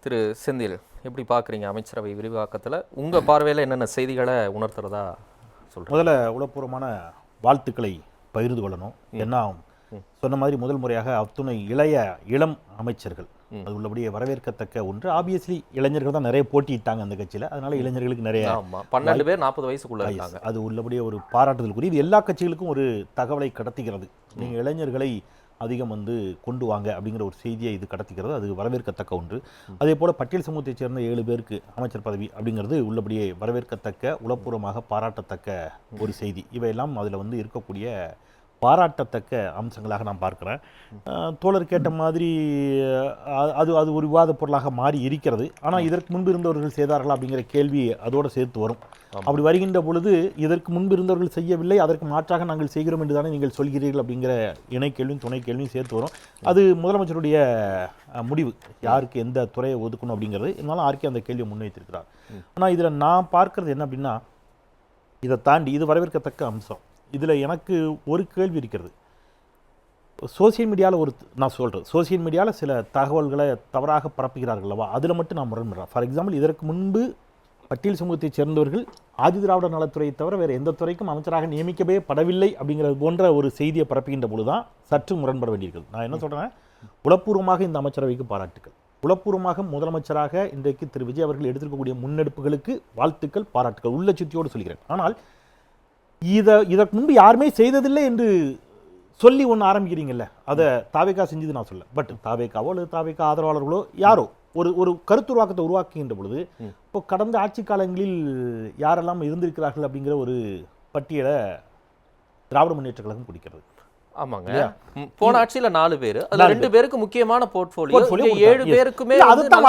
திரு செந்தில், எப்படி பார்க்குறீங்க அமைச்சரவை விரிவாக்கத்தில் உங்கள் பார்வையில் என்னென்ன செய்திகளை உணர்த்துறதா சொல்கிறேன்? முதல்ல உளப்பூர்வமான வாழ்த்துக்களை பகிர்ந்து கொள்ளணும். ஏன்னா சொன்ன மாதிரி முதல் முறையாக அத்துணை இளம் அமைச்சர்கள், அது உள்ளபடியே வரவேற்கத்தக்க ஒன்று. ஆப்வியஸ்லி இளைஞர்கள் தான் நிறைய போட்டியிட்டாங்க அந்த கட்சியில், அதனால இளைஞர்களுக்கு நிறைய 12 பேர் 40 வயசுக்குள்ள இருக்காங்க. அது உள்ளபடியே ஒரு பாராட்டுதலுக்குரிய. இது எல்லா கட்சிகளுக்கும் ஒரு தகவலை கடத்துகிறது. நீங்கள் இளைஞர்களை அதிகம் கொண்டு வாங்க அப்படிங்கிற ஒரு செய்தியை இது கடத்திக்கிறது. அது வரவேற்கத்தக்க ஒன்று. அதே போல பட்டியல் சமூகத்தைச் சேர்ந்த 7 பேருக்கு அமைச்சர் பதவி அப்படிங்கிறது உள்ளபடியே வரவேற்கத்தக்க, உளப்பூர்வமாக பாராட்டத்தக்க ஒரு செய்தி. இவையெல்லாம் அதில் இருக்கக்கூடிய பாராட்டத்தக்க அம்சங்களாக நான் பார்க்குறேன். தோழர் கேட்ட மாதிரி அது அது ஒரு விவாத பொருளாக மாறி இருக்கிறது. ஆனால் இதற்கு முன்பு இருந்தவர்கள் செய்தார்களா அப்படிங்கிற கேள்வி அதோடு சேர்த்து வரும். அப்படி வருகின்ற பொழுது இதற்கு முன்பு இருந்தவர்கள் செய்யவில்லை, அதற்கு மாற்றாக நாங்கள் செய்கிறோம் என்று தானே நீங்கள் சொல்கிறீர்கள் அப்படிங்கிற இணை கேள்வியும் துணை கேள்வியும் சேர்த்து வரும். அது முதலமைச்சருடைய முடிவு, யாருக்கு எந்த துறையை ஒதுக்கணும் அப்படிங்கிறது. இருந்தாலும் ஆர்கே அந்த கேள்வியை முன்வைத்திருக்கிறார். ஆனால் இதில் நான் பார்க்கறது என்ன அப்படின்னா, இதை தாண்டி இது வரவேற்கத்தக்க அம்சம். இதில் எனக்கு ஒரு கேள்வி இருக்கிறது. சோசியல் மீடியாவில் நான் சொல்கிறேன், சோசியல் மீடியாவில் சில தகவல்களை தவறாக பரப்புகிறார்கள் அல்லவா, அதில் மட்டும் நான் முரண்படுறேன். ஃபார் எக்ஸாம்பிள், இதற்கு முன்பு பட்டியல் சமூகத்தைச் சேர்ந்தவர்கள் ஆதி திராவிட நலத்துறையை தவிர வேறு எந்த துறைக்கும் அமைச்சராக நியமிக்கவே படவில்லை அப்படிங்கிறது போன்ற ஒரு செய்தியை பரப்புகின்ற பொழுது தான் சற்று முரண்பட வேண்டியிருக்கிறது. நான் என்ன சொல்கிறேன், உளப்பூர்வமாக இந்த அமைச்சரவைக்கு பாராட்டுக்கள். உளப்பூர்வமாக முதலமைச்சராக இன்றைக்கு திரு விஜய் அவர்கள் எடுத்திருக்கக்கூடிய முன்னெடுப்புகளுக்கு வாழ்த்துக்கள், பாராட்டுக்கள், உள்ளச்சுத்தியோடு சொல்கிறேன். ஆனால் இதற்கு முன்பு யாருமே செய்ததில்லை என்று சொல்லி ஒன்று ஆரம்பிக்கிறீங்கல்ல, அதை தாவேகா செஞ்சது நான் சொல்ல. பட் தாவேகாவோ அல்லது தாவேகா ஆதரவாளர்களோ யாரோ ஒரு கருத்துருவாக்கத்தை உருவாக்குகின்ற பொழுது, இப்போ கடந்த ஆட்சி காலங்களில் யாரெல்லாம் இருந்திருக்கிறார்கள் அப்படிங்கிற ஒரு பட்டியலை திராவிட முன்னேற்ற கழகம் கொடுக்கிறது. ஆமாங்க, போன ஆட்சியில 4 பேர், அதுல 2 பேருக்கு முக்கியமான போர்ட்ஃபோலியோ, 7 பேருக்குமே அதுதான்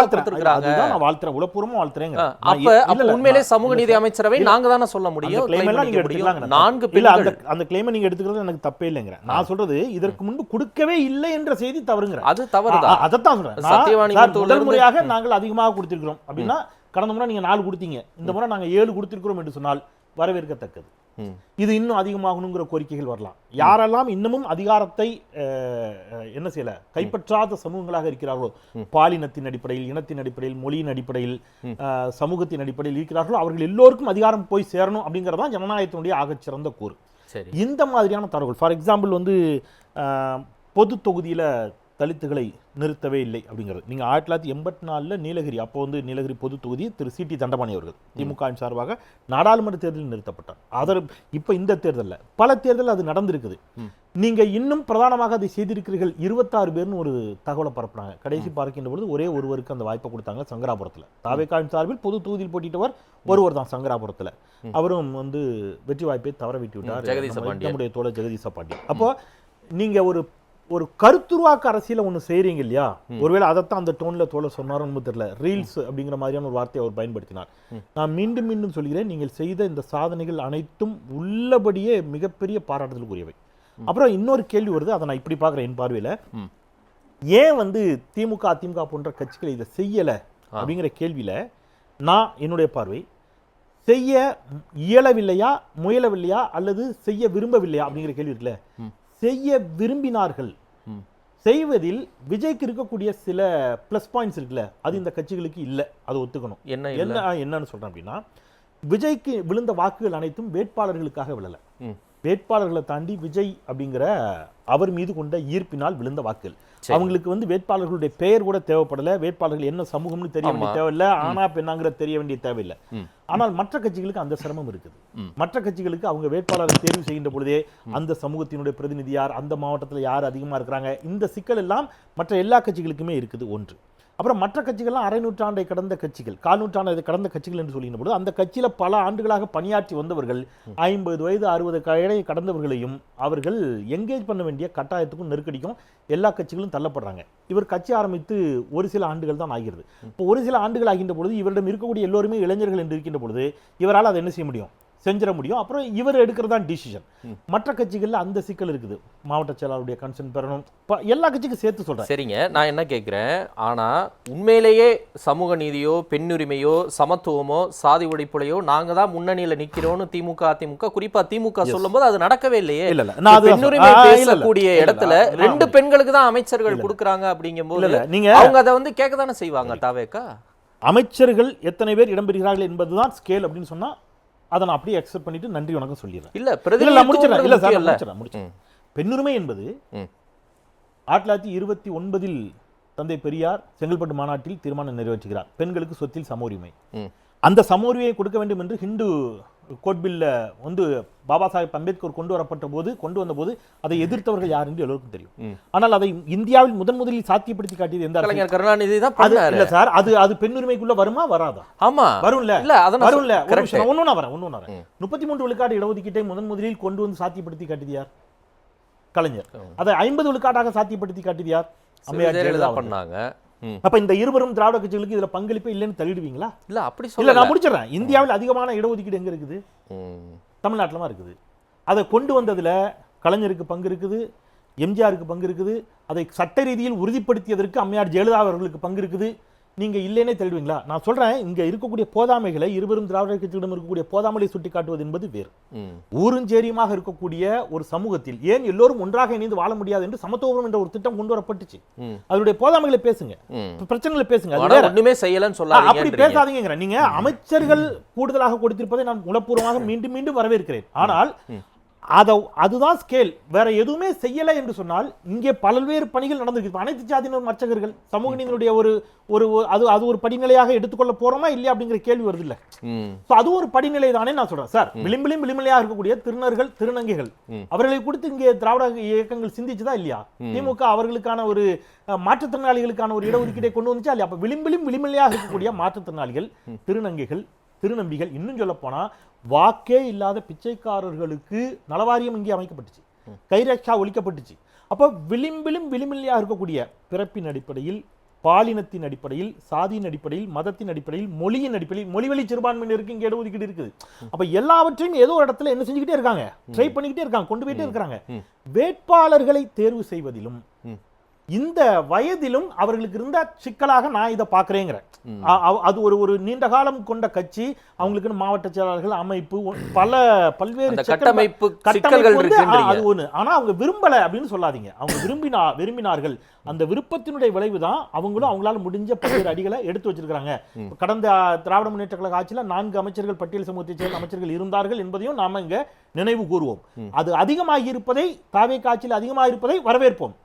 நான் வாழ்த்துறேன், உளப்பூர்வமா வாழ்த்துறேன். அப்ப உண்மையிலே சமூக நீதி அமைச்சரவை நாங்க தானே சொல்ல முடியும். 4 பேர் அந்த கிளைமை நீங்க எடுத்துக்கிறது எனக்கு தப்பே இல்லைங்கிற. நான் சொல்றது இதற்கு முன்பு கொடுக்கவே இல்லை என்ற செய்தி தவறுங்கிற. அது தவறுதான். அதைத்தான் சொல்றேன். சத்தியவாணி முதல் முறையாக நாங்கள் அதிகமாக கொடுத்திருக்கிறோம் அப்படின்னா, கடந்த முறை நீங்க 4 கொடுத்தீங்க, இந்த முறை நாங்க 7 கொடுத்திருக்கிறோம் என்று சொன்னால் வரவேற்கத்தக்கது. இது இன்னும் அதிகமாகணுங்கிற கோரிக்கைகள் வரலாம். யாரெல்லாம் இன்னமும் அதிகாரத்தை என்ன செய்யல கைப்பற்றாத சமூகங்களாக இருக்கிறார்களோ, பாலினத்தின் அடிப்படையில், இனத்தின் அடிப்படையில், மொழியின் அடிப்படையில், சமூகத்தின் அடிப்படையில் இருக்கிறார்களோ, அவர்கள் எல்லோருக்கும் அதிகாரம் போய் சேரணும் அப்படிங்கிறதான் ஜனநாயகத்தினுடைய ஆகச்சிறந்த கூறு. இந்த மாதிரியான தரவுகள், ஃபார் எக்ஸாம்பிள் பொது தொகுதியில தலித்துகளை நிறுத்தவே இல்லை அப்படிங்கிறது. நீங்கள் 1984 நீலகிரி, அப்போ நீலகிரி பொது தொகுதி திரு சி.டி. தண்டபாணி அவர்கள் திமுக சார்பாக நாடாளுமன்ற தேர்தலில் நிறுத்தப்பட்டார். இப்போ இந்த தேர்தலில் பல தேர்தல் அது நடந்திருக்குது. நீங்க இன்னும் பிரதானமாக அதை செய்திருக்கிறீர்கள். 26 பேர்னு ஒரு தகவலை பரப்புனாங்க. கடைசி பார்க்கின்ற பொழுது ஒரே ஒருவருக்கு அந்த வாய்ப்பை கொடுத்தாங்க, சங்கராபுரத்தில். தாவேகா சார்பில் பொது தொகுதியில் போட்டியிட்டவர் ஒருவர் தான் சங்கராபுரத்தில். அவரும் வெற்றி வாய்ப்பை தவற விட்டு விட்டார், நம்முடைய தோழர் ஜெகதீச பாண்டியன். அப்போ நீங்க ஒரு கருத்துருவாக்க அரசியல ஒன்று செய்கிறீங்க இல்லையா, ஒருவேளை அதைத்தான் அந்த டோன்ல தோழர் சொன்னாரோன்னு தெரியல, ரீல்ஸ் அப்படிங்கிற மாதிரியான ஒரு வார்த்தையை அவர் பயன்படுத்தினார். நான் மீண்டும் மீண்டும் சொல்கிறேன், நீங்கள் செய்த இந்த சாதனைகள் அனைத்தும் உள்ளபடியே மிகப்பெரிய பாராட்டுதலுக்குரியவை. அப்புறம் இன்னொரு கேள்வி வருது, அதை நான் இப்படி பார்க்குறேன். என் பார்வையில் ஏன் திமுக அதிமுக போன்ற கட்சிகள் இதை செய்யலை அப்படிங்கிற கேள்வியில் நான் என்னுடைய பார்வை, செய்ய இயலவில்லையா, முயலவில்லையா, அல்லது செய்ய விரும்பவில்லையா அப்படிங்கிற கேள்வி இருக்குல்ல. செய்ய விரும்பினார்கள். செய்வதில் விஜய்க்கு இருக்கக்கூடிய சில பிளஸ் பாயிண்ட்ஸ் இருக்குல்ல, அது இந்த கட்சிகளுக்கு இல்லை. அதை ஒத்துக்கணும். என்னன்னு சொல்றேன் அப்படின்னா, விஜய்க்கு விழுந்த வாக்குகள் அனைத்தும் வேட்பாளர்களுக்காக விழல. வேட்பாளர்களை தாண்டி விஜய் அப்படிங்கிற அவர் மீது கொண்ட ஈர்ப்பினால் விழுந்த வாக்குகள். அவங்களுக்கு வேட்பாளர்களுடைய பெயர் கூட தேவைப்படல, வேட்பாளர்கள் என்ன சமூகம்னு தெரிய வேண்டிய தேவையில்லை, ஆனா பெண்ணாங்கிற தெரிய வேண்டிய தேவையில்லை. ஆனால் மற்ற கட்சிகளுக்கு அந்த சிரமம் இருக்குது. மற்ற கட்சிகளுக்கு அவங்க வேட்பாளரை தேர்வு செய்கின்ற பொழுதே அந்த சமூகத்தினுடைய பிரதிநிதி யார், அந்த மாவட்டத்தில் யார் அதிகமா இருக்கிறாங்க, இந்த சிக்கல் எல்லாம் மற்ற எல்லா கட்சிகளுக்குமே இருக்குது. ஒன்று. அப்புறம் மற்ற கட்சிகள்லாம் அரை நூற்றாண்டை கடந்த கட்சிகள், 4 நூற்றாண்டை கடந்த கட்சிகள் என்று சொல்லுகின்ற பொழுது, அந்த கட்சியில் பல ஆண்டுகளாக பணியாற்றி வந்தவர்கள், 50 வயது 60 கடந்தவர்களையும் அவர்கள் என்கேஜ் பண்ண வேண்டிய கட்டாயத்துக்கும் நெருக்கடிக்கும் எல்லா கட்சிகளும் தள்ளப்படுறாங்க. இவர் கட்சி ஆரம்பித்து ஒரு சில ஆண்டுகள் தான் ஆகிறது. இப்போ ஒரு சில ஆண்டுகள் ஆகின்ற பொழுது இவரிடம் இருக்கக்கூடிய எல்லோருமே இளைஞர்கள் என்று இருக்கின்ற பொழுது இவரால் அதை என்ன செய்ய முடியும், செஞ்சிட முடியும். அப்புறம் இவர் எடுக்கிறதான் டிசிஷன். மற்ற கட்சிகள்ல அந்த சிக்கல் இருக்குது. மாவட்ட செயலாளருடைய கன்சர்ன் பெறணும். எல்லா கட்சிக்கும் சேர்த்து சொல்றேன். சரிங்க, நான் என்ன கேட்குறேன், ஆனா உண்மையிலேயே சமூக நீதியோ பெண்ணுரிமையோ சமத்துவமோ சாதி ஒழிப்புலையோ நாங்க தான் முன்னணியில நிக்கிறோம்னு திமுக அதிமுக குறிப்பா திமுக சொல்லும்போது அது நடக்கவே இல்லையே. இல்ல நான் பெண்ணுரிமை பேசக்கூடிய இடத்துல 2 பெண்களுக்கு தான் அமைச்சர்கள் கொடுக்குறாங்க அப்படிங்கும்போது நீங்க அவங்க அதை வந்து கேட்க தானே செய்வாங்க. தாவேக்கா அமைச்சர்கள் எத்தனை பேர் இடம்பெறுகிறார்கள் என்பதுதான் ஸ்கேல் அப்படின்னு சொன்னா அதை நான் அப்படியே அக்செப்ட் பண்ணிட்டு நன்றி வணக்கம் சொல்லிடுறேன். இல்ல பிரதிநிதித்துவம் பெண்ணுரிமை என்பது 1929 தந்தை பெரியார் செங்கல்பட்டு மாநாட்டில் தீர்மானம் நிறைவேற்றுகிறார். பெண்களுக்கு சொத்தில் சம உரிமை. அந்த சம உரிமையை கொடுக்க வேண்டும் என்று ஹிந்து கோட் பில்ல வந்து பாபா சாஹேப் அம்பேத்கர் கொண்டு வந்த போது அதை எதிர்த்தவர்கள் யார் என்று எல்லோருக்கும் தெரியும். ஆனால் அதை இந்தியாவில் முதலில் சாத்தியப்படுத்தி காட்டியது எந்த கலைஞர் கருணாநிதி தான். இல்ல சார், அது பெண்ணுரிமைக்குள்ள வருமா வராதா? ஆமா வரும்ல. இல்ல அதனால வரும்ல. ஒண்ணு வரேன் 33 விழுக்காடு இடஒதுக்கீட்டை முதலில் கொண்டு வந்து சாத்தியப்படுத்தி காட்டியது யார்? கலைஞர். அதை 50 விழுக்காடாக சாத்தியப்படுத்தி காட்டியது யார்? அம்மையார் ஜெயலலிதா பண்ணாங்க. அப்ப இந்த இருவரும் திராவிட கட்சிகளுக்கு இதுல பங்களிப்பே இல்லைன்னு தள்ளிடுவீங்களா? இல்ல அப்படி இல்ல, நான் முடிச்சிடறேன். இந்தியாவில் அதிகமான இடஒதுக்கீடு எங்க இருக்குது? தமிழ்நாட்டில் தான் இருக்குது. அதை கொண்டு வந்ததுல கலைஞருக்கு பங்கு இருக்குது, எம்ஜிஆருக்கு பங்கு இருக்குது. அதை சட்ட ரீதியில் உறுதிப்படுத்தியதற்கு அம்மையார் ஜெயலலிதா அவர்களுக்கு பங்கு இருக்குது. நீங்க இல்லைன்னே தள்ளிடுவீங்களா? நான் சொல்றேன், இங்க இருக்கக்கூடிய போதாமைகளை இருவரும் திராவிட கட்சியிடம் இருக்கக்கூடிய போதாமலை சுட்டி காட்டுவது என்பது வேறு. ஊருஞ்சேரியுமாக இருக்கக்கூடிய ஒரு சமூகத்தில் ஏன் எல்லோரும் ஒன்றாக இணைந்து வாழ முடியாது என்று சமத்துவம் என்ற ஒரு திட்டம் கொண்டு வரப்பட்டுச்சு. அதனுடைய போதாமைகளை பேசுங்க, பிரச்சனைகளை பேசுங்க. ஒண்ணுமே செய்யலன்னு சொல்லாதீங்க. அப்படி பேசாதீங்க. நீங்க அமைச்சர்கள் கூடுதலாக கொடுத்திருப்பதை நான் உளப்பூர்வமாக மீண்டும் மீண்டும் வரவேற்கிறேன். ஆனால் அதுதான் ஸ்கேல். வேற எதுவுமே செய்யல என்று சொன்னால் இங்கே பல்வேறு பணிகள் நடந்திருக்கு. அனைத்து ஜாதியினரும் அர்ச்சகர்கள் சமூக நீதியினுடைய அது ஒரு படிநிலையாக எடுத்துக்கொள்ள போறோமா இல்லையா அப்படிங்கிற கேள்வி வருது இல்ல. அது ஒரு படிநிலை தானே நான் சொல்றேன் சார். விளிம்பிலையாக இருக்கக்கூடிய திருநர்கள் திருநங்கைகள் அவர்களை கொடுத்து இங்கே திராவிட இயக்கங்கள் சிந்திச்சுதா இல்லையா? திமுக அவர்களுக்கான ஒரு மாற்றுத்திறனாளிகளுக்கான ஒரு இடஒதுக்கீட்டை கொண்டு வந்துச்சா இல்லையா? அப்ப விளிம்பிலையாக இருக்கக்கூடிய மாற்றுத்திறனாளிகள் திருநங்கைகள் திருநம்பிகள், இன்னும் சொல்ல போனா வாக்கே இல்லாத பிச்சைக்காரர்களுக்கு நலவாரியம் இங்கே அமைக்கப்பட்டுச்சு, கைரேஷா ஒழிக்கப்பட்டுச்சு. அப்ப விளிம்பிலையாக இருக்கக்கூடிய பிறப்பின் அடிப்படையில், பாலினத்தின் அடிப்படையில், சாதியின் அடிப்படையில், மதத்தின் அடிப்படையில், மொழியின் அடிப்படையில், மொழிவழி சிறுபான்மையினருக்கு இங்கே இடஒதுக்கீடு இருக்குது. அப்ப எல்லாவற்றையும் ஏதோ ஒரு இடத்துல என்ன செஞ்சுக்கிட்டே இருக்காங்க, ட்ரை பண்ணிக்கிட்டே இருக்காங்க, கொண்டு போயிட்டே இருக்காங்க. வேட்பாளர்களை தேர்வு செய்வதிலும் இந்த வயதிலும் அவர்களுக்கு இருந்த சிக்கலாக நான் இதை பார்க்கிறேங்கிறேன். அது ஒரு நீண்ட காலம் கொண்ட கட்சி, அவங்களுக்கு மாவட்ட செயலாளர்கள் அமைப்பு பல்வேறு கட்டமைப்பு அது ஒண்ணு. ஆனா அவங்க விரும்பல அப்படின்னு சொல்லாதீங்க. அவங்க விரும்பினார்கள். அந்த விருப்பத்தினுடைய விளைவு தான் அவங்களும் அவங்களால முடிஞ்ச பல்வேறு அடிகளை எடுத்து வச்சிருக்காங்க. கடந்த திராவிட முன்னேற்ற கழக ஆட்சியில 4 அமைச்சர்கள் பட்டியல் சமூகத்தைச் சேர்ந்த அமைச்சர்கள் இருந்தார்கள் என்பதையும் நாம இங்க நினைவு கூறுவோம். அது அதிகமாகி இருப்பதை, தாவே காட்சியில் அதிகமாக இருப்பதை வரவேற்போம்.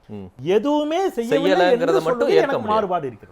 எதுவுமே செய்யவில்லை என்று சொல்வதில் எனக்கு மாறுபாடு இருக்கிறது.